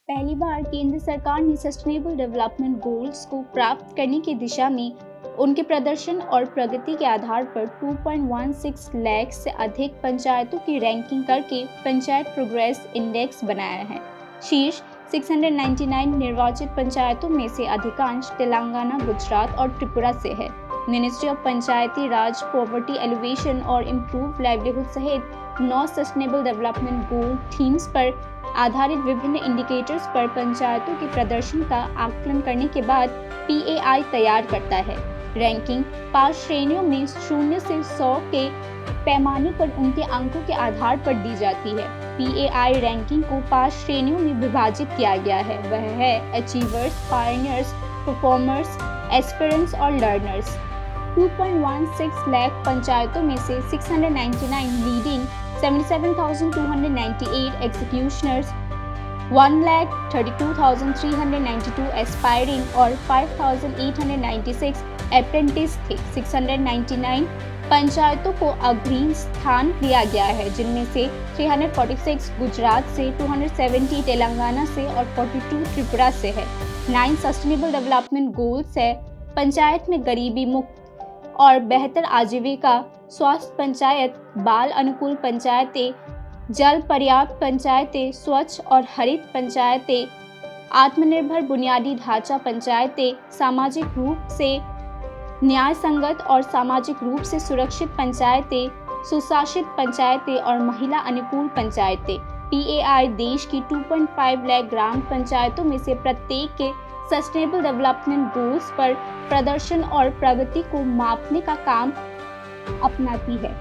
पहली बार केंद्र सरकार ने सस्टेनेबल डेवलपमेंट गोल्स को प्राप्त करने की दिशा में उनके प्रदर्शन और प्रगति के आधार पर 2.16 लाख से अधिक पंचायतों की रैंकिंग करके पंचायत प्रोग्रेस इंडेक्स बनाया है। शीर्ष 699 निर्वाचित पंचायतों में से अधिकांश तेलंगाना, गुजरात और त्रिपुरा से है। Ministry of Panchayati Raj, poverty alleviation और इम्प्रूव लाइवलीहुड सहित 9 सस्टेनेबल डेवलपमेंट गोल थीम्स पर आधारित विभिन्न इंडिकेटर्स पर पंचायतों के प्रदर्शन का आकलन करने के बाद PAI तैयार करता है। रैंकिंग 5 श्रेणियों में 0 से 100 के पैमाने पर उनके अंकों के आधार पर दी जाती है। PAI रैंकिंग को 5 श्रेणियों में विभाजित किया गया है। वह है अचीवर्स, पायनियर्स, परफॉर्मर्स, एस्पिरेंट्स और लर्नर्स। 2.16 लाख पंचायतों में से 699 लीडिंग, 77,298 एग्जीक्यूशनर्स, 1,32,392 एस्पायरिंग और 5,896 अप्रेंटिस थे। 699 पंचायतों को अग्रणी स्थान दिया गया है, जिनमें से 346 गुजरात से, 270 तेलंगाना से और 42 त्रिपुरा से है। 9 सस्टेनेबल डेवलपमेंट गोल्स है। पंचायत में गरीबी मुक्त और बेहतर आजीविका, स्वास्थ्य पंचायत, बाल अनुकूल पंचायतें, जल पर्याप्त पंचायतें, स्वच्छ और हरित पंचायतें, आत्मनिर्भर बुनियादी ढांचा पंचायतें, सामाजिक रूप से न्याय संगत और सामाजिक रूप से सुरक्षित पंचायतें, सुशासित पंचायतें और महिला अनुकूल पंचायतें। PAI देश की 2.5 लाख ग्राम पंचायतों में से प्रत्येक के सस्टेनेबल डेवलपमेंट गोल्स पर प्रदर्शन और प्रगति को मापने का काम अपनाती है।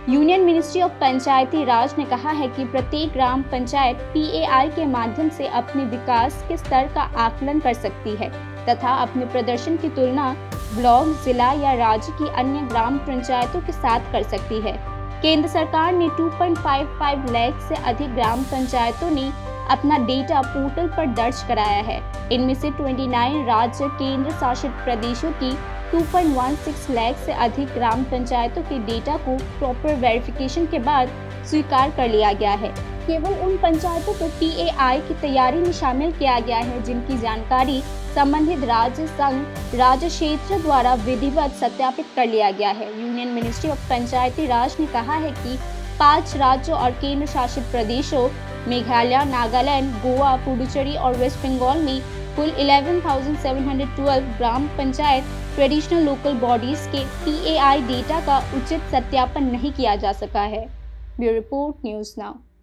यूनियन मिनिस्ट्री ऑफ पंचायती राज ने कहा है कि प्रत्येक ग्राम पंचायत PAI के माध्यम से अपने विकास के स्तर का आकलन कर सकती है तथा अपने प्रदर्शन की तुलना ब्लॉक, जिला या राज्य की अन्य ग्राम पंचायतों के साथ कर सकती है। केंद्र सरकार ने 2.55 लाख से अधिक ग्राम पंचायतों ने अपना डेटा पोर्टल पर दर्ज कराया है। इनमें से 29 राज्य केंद्र शासित प्रदेशों की 2.16 लाख से अधिक ग्राम पंचायतों के डेटा को प्रॉपर वेरिफिकेशन के बाद स्वीकार कर लिया गया है। केवल उन पंचायतों को PAI की तैयारी में शामिल किया गया है जिनकी जानकारी संबंधित राज्य, संघ, राज्य क्षेत्र द्वारा विधिवत सत्यापित कर लिया गया है। यूनियन मिनिस्ट्री ऑफ पंचायती राज ने कहा है कि 5 राज्यों और केंद्र शासित प्रदेशों मेघालय, नागालैंड, गोवा, पुडुचेरी और वेस्ट बंगाल में कुल 11,712 ग्राम पंचायत ट्रेडिशनल लोकल बॉडीज के PAI डेटा का उचित सत्यापन नहीं किया जा सका है। Bureau report, news now.